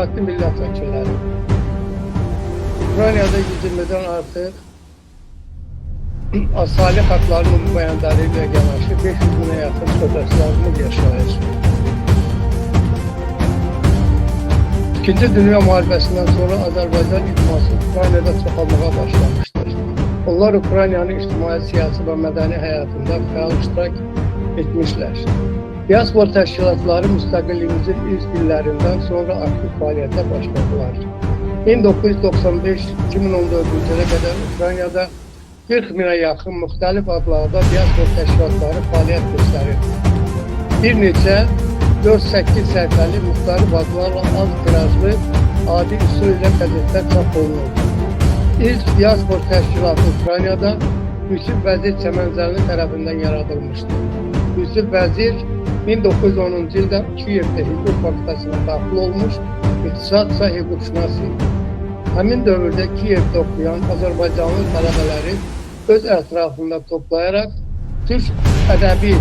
Hörmətli millət vəkilləri, Ukraynada 120'den artıq asali haqlarının nümayəndələri ilə yanaşı 500 bine yaxın sözləşmələrimiz yaşayır. İkinci Dünya Müharibəsindən sonra Azərbaycan icması Ukraynada çoxalmağa başlamışdır. Onlar Ukraynanın ictimai, siyasi və mədəni həyatında fəal iştirak etmişlər. Diaspor təşkilatları müstəqilliyimizin ilk illərindən sonra aktiv fəaliyyətə başladılar. 1995-2014-cü qədər Ukraynada 40 minə yaxın müxtəlif adlarda diaspor təşkilatları fəaliyyət göstərirdi. Bir neçə 4-8 səhifəli müxtəlif adlarla az tirajlı adi üsul ilə qəzetlər çap olunurdu. İlk diaspor təşkilatı Ukraynada Yusif Vəzir Çəmənzəli tərəfindən yaradılmışdı. Yusif Vəzir 1910-cu ildə Kiyevdə hüquq fakültəsinə daxil olmuş, iqtisadsa hüquqşünası idi. Həmin dövrdə Kiyevdə oxuyan Azərbaycanlı tələbələri öz ətrafında toplayaraq Türk ədəbi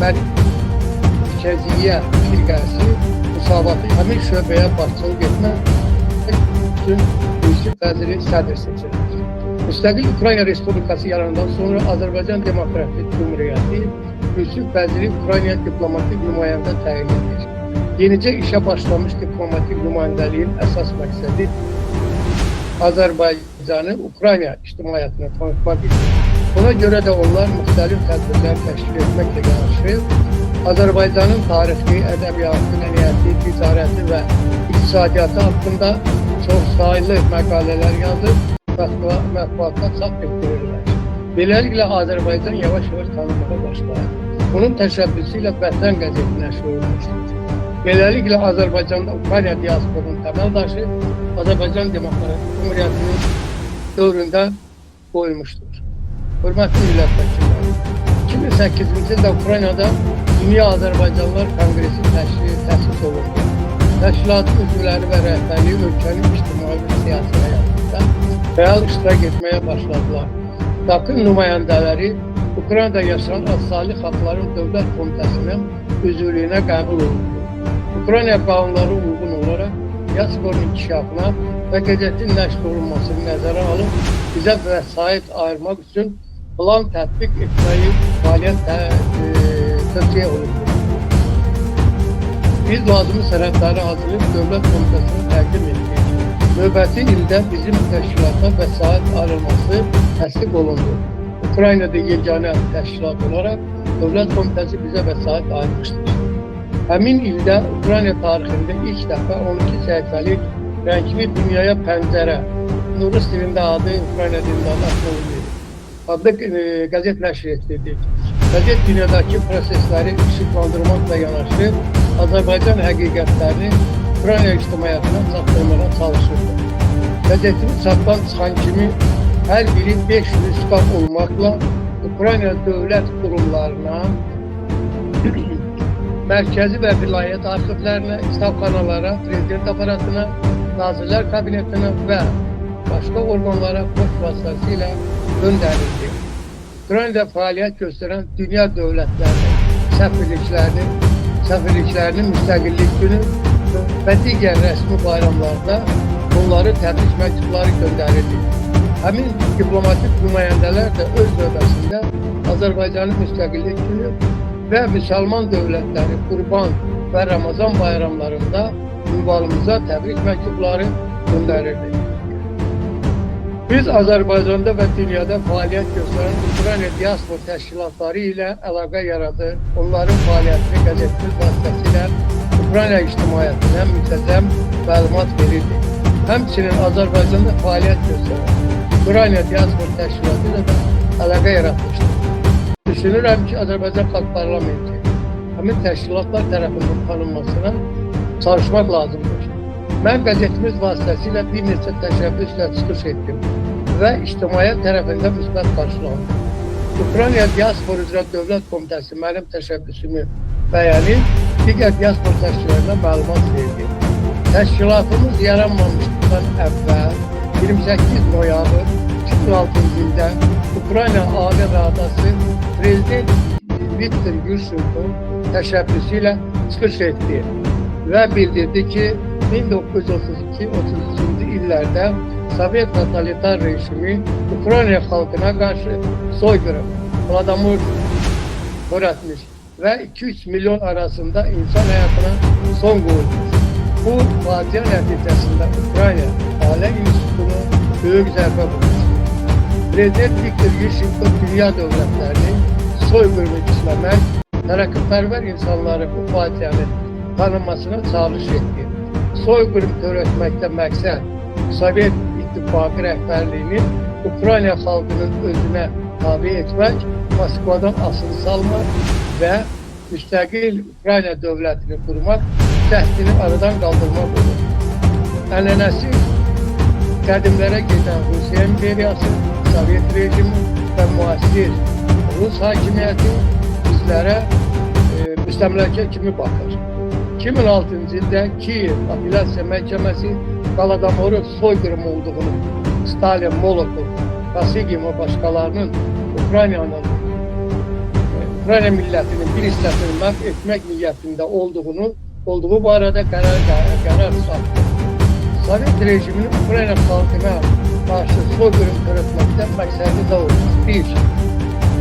mərkəziyyə firqəsi müsavatı həmin şöbəyə başçılıq etmək üçün Yusif Vəziri sədr seçilir. Müstəqil Ukrayna Respublikası yarandan sonra Azərbaycan Demokratik Cumhuriyyəti Yusif Vəziri Ukrayna diplomatik nümayəndə təyin edir. Yenicə işə başlamış diplomatik nümayəndəliyin əsas məqsədi Azərbaycanı Ukrayna ictimaiyyətinə tanıtmaq edir. Buna görə də onlar müxtəlif tədbirlər təşkil etməklə yanaşı, Azərbaycanın tarixi, ədəbiyyatı, mədəniyyəti, ticarəti və iqtisadiyyatı haqqında çoxsaylı məqalələr yazıb, mətbuatda çap etdirirlər. Beləliklə Azərbaycan yavaş-yavaş tanınmağa başlayır. Onun təşəbbüsü ilə Vətən qəzeti nəşr olunmuşdur. Beləliklə Azərbaycanda Ukrayna diasporunun təməl daşı Azərbaycan Demokratik Cumhuriyyətinin dövründə qoyulmuşdur. Hörmətli millət vəkilləri, 2008-ci ildə Ukraynada Dünya Azərbaycanlılar Konqresi təsis olundu. Təşkilatın üzvləri və rəhbərliyi ölkənin ictimai və siyasi həyatında fəal iştirak etməyə başladılar. Takım nümayəndələri Ukraynada yaşayan asali xalqların Dövlət Komitəsinin üzvlüyünə qəbul olundu. Ukrayna qanunları uyğun olaraq diasporun inkişafına və qəzetin nəşr olunmasını nəzərə alıb bizə vəsait ayırmaq üçün plan tətbiq etməyi fəaliyyət tövsiyə olundu. Biz lazımi sənədləri hazırlayıb Dövlət Komitəsinə təqdim etdik. Növbəti ildə bizim təşkilata vəsait ayrılması təsdiq olundu. Ukraynada yeganə təşkilat olaraq Dövlət Komitəsi bizə vəsait ayırmışdır. Həmin ildə Ukrayna tarixində ilk dəfə 12 səhifəlik rəngli dünyaya pəncərə, Rus dilində adı, Ukrayna dilində adı adlı qəzet nəşr etdirdik. Qəzet dünyadakı prosesləri işıqlandırmaqla yanaşı, Azərbaycan həqiqətlərini Ukrayna ictimaiyyətinə çatdırmağa çalışırdı. Qəzetimiz çapdan çıxan kimi hər biri 5 nüsxa olmaqla Ukrayna dövlət qurumlarına, mərkəzi və vilayət arxivlərinə, kitabxanalara, prezident aparatına, nazirlər kabinetinə və başqa orqanlara poçt vasitəsilə göndərildi. Ukraynada fəaliyyət göstərən dünya dövlətlərinin səfirliklərinin müstəqillik günü və digər rəsmi bayramlarda onları təbrik məktubları göndərildi. Həmin diplomatik nümayəndələr də öz növbəsində Azərbaycanın müstəqillik günü və müsəlman dövlətləri Qurban və Ramazan bayramlarında ünvanımıza təbrik məktubları göndərirdi. Biz Azərbaycanda və dünyada fəaliyyət göstərən Ukrayna diaspor təşkilatları ilə əlaqə yaradır, onların fəaliyyətini qəzetimiz vasitəsilə Ukrayna ictimaiyyətinə müntəzəm məlumat verirdi. Həmçinin Azərbaycanda fəaliyyət göstərən Ukrayna diaspor təşkilatı ilə də əlaqə yaratmışdır. Düşünürəm ki, Azərbaycan Xalq Parlamenti həmin təşkilatlar tərəfindən tanınmasına çalışmaq lazımdır. Mən qəzetimiz vasitəsilə bir neçə təşəbbüslə çıxış etdim və ictimaiyyət tərəfindən müsbət qarşılandı. Ukrayna Diaspor üzrə Dövlət Komitəsi mənim təşəbbüsümü bəyənib, digər diaspor təşkilatlarına məlumat verdi. Təşkilatımız yaranmamışdan əvvəl 28 noyabr 2006-cı ildə Ukrayna Ali Radası Prezident Viktor Yushchenko'nun təşəbbüsü ilə çıxış etdi və bildirdi ki, 1932-33-cü illərdə Sovet totalitar rejimi Ukrayna xalqına qarşı soyqırım, Holodomor törətmiş və 2-3 milyon arasında insan həyatına son qoyulmuş. Bu facia nəticəsində Ukrayna Ali İnstitutunu böyük zərbə vurmuşdur. Prezident Viktor Yushchenko dünya dövlətlərini soyqırımı işləmək, tərəqqipərvər insanları bu facianın tanınmasına çalış etdi. Soyqırım törətməkdə məqsəd Sovet İttifaqı rəhbərliyinin Ukrayna xalqının özünə tabi etmək, Moskvadan asılı salmaq və müstəqil Ukrayna dövlətini qurmaq, cəhdini aradan qaldırmaq olur. Ənənəsi qədimlərə gedən Rusiya imperiyası, Sovet rejimi və müasir Rus hakimiyyəti bizlərə müstəmləkə kimi baxır. 2006-cı ildə Kiyev Apellyasiya Məhkəməsi Holodomorun soyqırım olduğunu, Stalin, Molotov, Kosygin və başqalarının Ukrayna millətinin bir hissəsini məhv etmək niyyətində olduğu barədə qərar çıxartdı. Sovet rejiminin Ukrayna xalqına qarşı soyqırım törətməkdən məqsədi də olmuş. 1.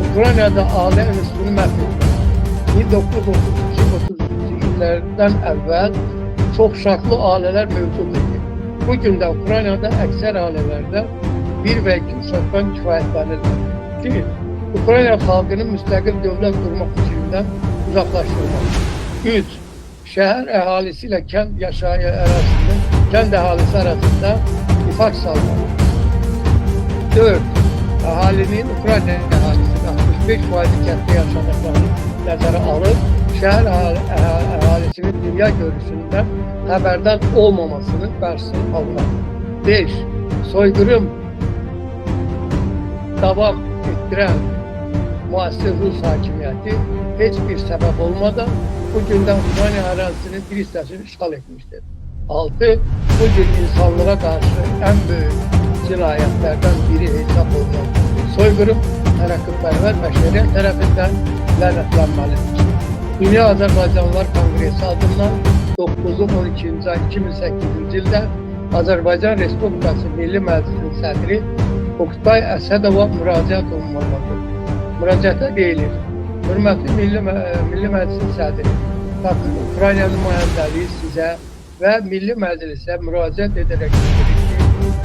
Ukraynada ailə institutunu məhv etmək. 1932-33-cü illərdən əvvəl çox uşaqlı ailələr mövcud idi. Bugün də Ukraynada əksər ailələrdə bir və iki uşaqdan kifayətlənirlər. 2. Ukrayna xalqının müstəqil dövlət qurmaq fikrindən uzaqlaşdırmaq. 3. Şəhər əhalisi ilə kənd əhalisi arasında nifaq salmaq. 4. Əhalinin Ukrayna əhalisinin 65% kənddə yaşadıqlarını nəzərə alıb, şəhər əhalisinin dünya görüşündən xəbərdar olmamasının qarşısını almaq. 5. Soyqırım davam etdirən müasir Rus hakimiyyəti heç bir səbəb olmadan bugündən Ukrayna ərazisinin bir hissəsini işğal etmişdir. 6. Bugün insanlığa qarşı ən böyük cinayətlərdən biri hesab olunan soyqırım tərəqqipərvər bəşəriyyət tərəfindən lənətlənməlidir. Dünya Azərbaycanlılar Konqresi adından 9-12-ci ay 2008-ci ildə Azərbaycan Respublikası Milli Məclisinin sədri Oqtay Əsədova müraciət olunmalıdır. Müraciətdə deyilir: Hörmətli Milli Məclisin sədri, Bakın Ukrayna nümayəndəliyi sizə və Milli Məclisə müraciət edərək bildirir ki,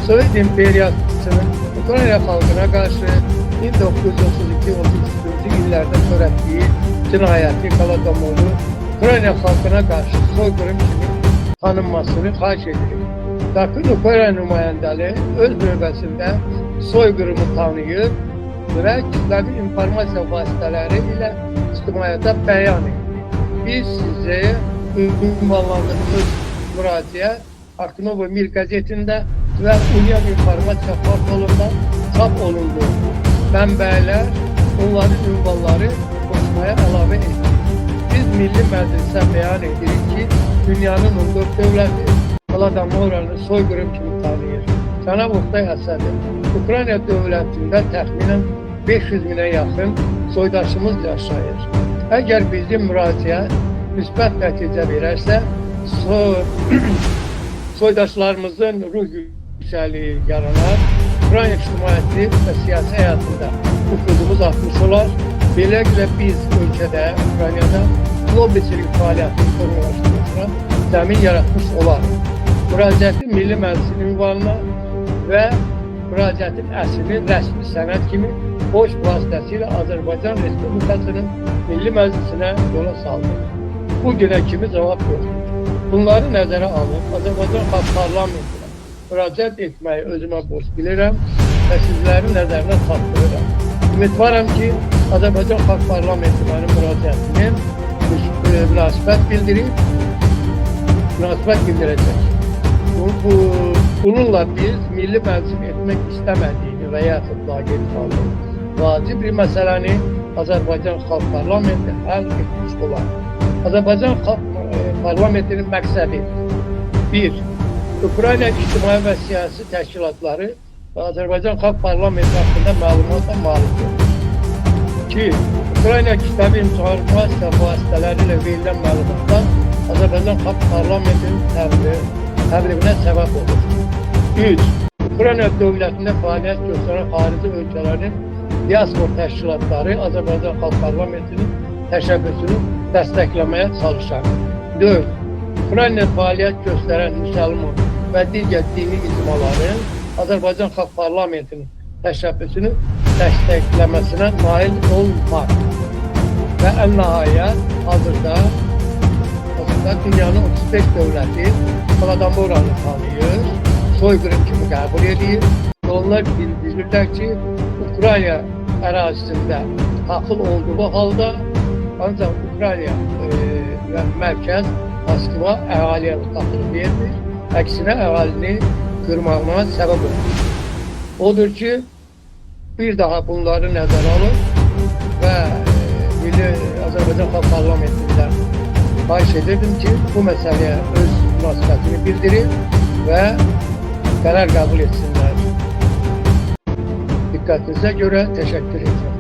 Sovet imperiyasının Ukrayna xalqına qarşı 1932-33-cü illərdə törətdiyi cinayəti Holodomoru Ukrayna xalqına qarşı soyqırım kimi tanınmasını xahiş edilir. Bakın Ukrayna nümayəndəliyi öz növbəsində soyqırımı tanıyır və kütləvi informasiya vasitələri ilə ictimaiyyətə bəyan edir. Biz sizə ünvanlandığımız müraciət Aknova Mir qəzetində və Union informasiya portalında çap olundu. Mənbələr onların ünvanları qoşmaya əlavə etdi. Biz Milli Məclisə bəyan edirik ki, dünyanın 14 dövləti Holodomoranı soyqırım kimi tanıyır. Cənab Oqtay Əsədov, Ukrayna dövlətində təxminən 500 minə yaxın soydaşımız yaşayır. Əgər bizim müraciət müsbət nəticə verərsə, soydaşlarımızın ruh yüksəliyi yaranar, Ukrayna ictimaiyyəti və siyasi həyatında nüfuzumuz artmış olar. Beləliklə biz ölkədə, Ukraynada lobbiçilik fəaliyyətini formalaşdırmasına zəmin yaratmış olar. Müraciətin Milli Məclisin ünvanına və müraciətin əslini rəsmi sənəd kimi poçt vasitəsilə Azərbaycan Respublikasının Milli Məclisinə yola saldı. Bugünə kimi cavab yoxdur. Bunları nəzərə alıb Azərbaycan Xalq Parlamentinə müraciət etməyi özümə borc bilirəm və sizlərin nəzərinə çatdırıram. Ümidvaram ki, Azərbaycan Xalq Parlamenti mənim müraciətini münasibət bildirəcək. Bununla biz Milli Məclisin etmək istəmədiyini və yaxud laqeyd qaldığını vacib bir məsələni Azərbaycan Xalq Parlamenti həll etmiş olar. Azərbaycan Xalq Parlamentinin məqsədi: 1. Ukrayna ictimai və siyasi təşkilatları və Azərbaycan Xalq Parlamenti haqqında məlumata malikdir. 2. Ukrayna Kitabı İnformasiya vasitələri ilə verilən məlumatlar Azərbaycan Xalq Parlamentinin təbliğinə səbəb olur. 3. Ukrayna dövlətində fəaliyyət göstərən xarici ölkələrin diaspor təşkilatları Azərbaycan Xalq Parlamentinin təşəbbüsünü dəstəkləməyə çalışar. 4. Ukrayna fəaliyyət göstərən müsəlman və digər dini icmaların Azərbaycan Xalq Parlamentinin təşəbbüsünü dəstəkləməsinə nail olmaz. Və ən nəhayət hazırda dünyanın 35 dövləti Holodomor'u tanıyır, soyqırım kimi qəbul edir. Onlar bildirirlər ki, Ukrayna ərazisində taxıl olduğu halda ancaq Ukrayna və mərkəz Moskva əhaliyə taxıl vermir, əksinə əhalini qırmağına səbəb olur. Odur ki, bir daha bunları nəzərə alır və Azərbaycan Xalq Parlamentindən xahiş edirdim ki, bu məsələyə öz münasibətini bildirir və qərar qəbul etsinlər. Diqqətinizə görə təşəkkür edirəm.